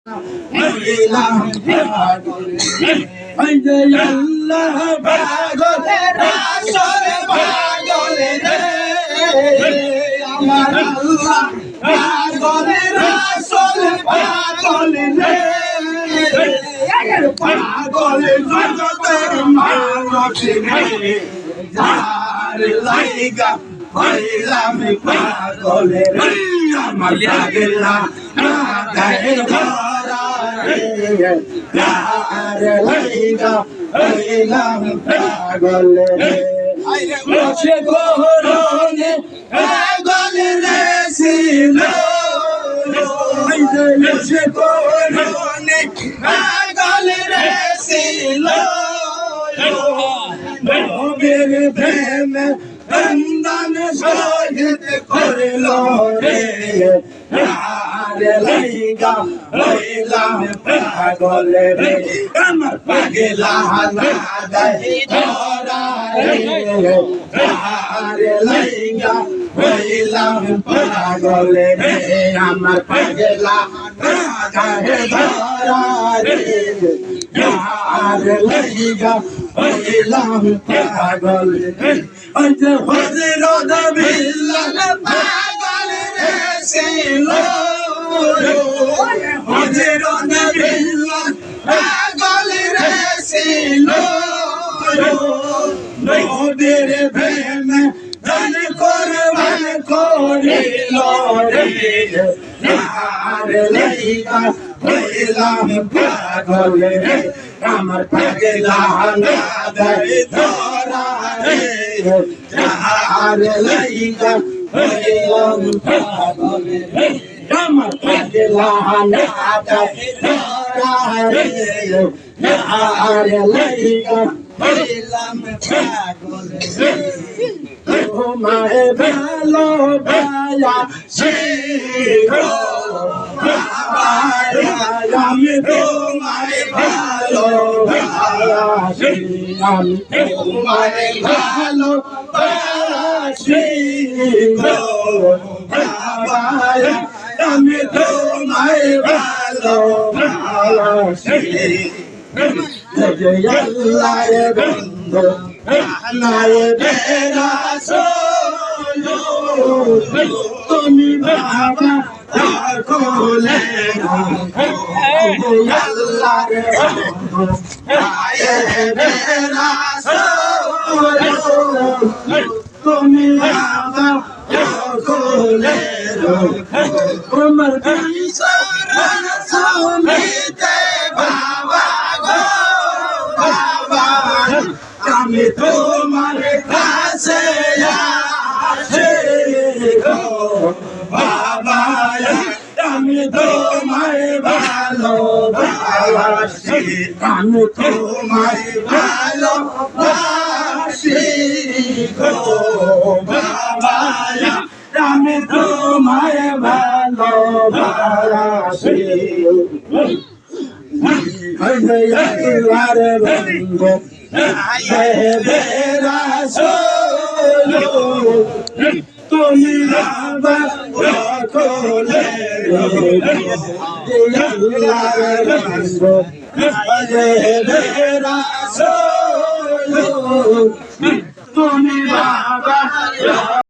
হইলাম পাগলে ওই যে আল্লাহ পাগলে রাসূল পাগলে রে আমার আল্লাহ পাগলে রাসূল পাগলে রে পাগলে জগতের মানুষ রে যার লাইগা হইলাম পাগলে রে আমার পাগলা গায়ে ধরা রে যার লাইগা হইলাম পাগলে রে বসে গহরনে পাগলে রে ছিল বসে গহরনে পাগলে রে ছিল নবীর প্রেমে বন্ধন শহীদ করল রে আরে লাইগা হইলাম পাগলে রে আমার পাগলা লাগাই ধরা রে আরে লাইগা হইলাম পাগলে রে আমার পাগলা লাগাই ধরা রে আরে লাইগা হইলাম পাগলে রে ওই যে হযরত বিল্লাল পাগল রে ছিল হযরত বিল্লাল পাগল রে ছিল নবীর প্রেমে জান কুরবান করিল রে আরে লাইগা হইলাম পাগল রে আমার পাগলা লাগাই ধরা রে আরে লাইগা হইলাম পাগলে রে আমার পাগলা লাগাই ধরা রে আরে লাইগা হইলাম পাগলে রে তোমায় ভালোবাসি গো বাবা আমি তোমায় ভালোবাসি আমি তোমায় ভালোবাসি গো বাবা আমি তোমায় ভালোবাসি জয় আল্লাহর বন্ধু নায়েবে রাসূল তুমি বাবা কোলে আল্লাহর বন্ধু নায়েবে রাসূল তুমি বাবা কোলে তোমার বিছানা সামনে বাবা গো বাবা আমি তোমার কাছে আসি গো বাবা আমি তোমায় ভালোবাসি আমি তোমায় ভালোবাসি গো বাবা আমি তোমায় ভালোবাসি আল্লাহর বন্ধু নায়েবে রাসূল তুমি বাবা কোলে আল্লাহর বন্ধু নায়েবে রাসূল তুমি বাবা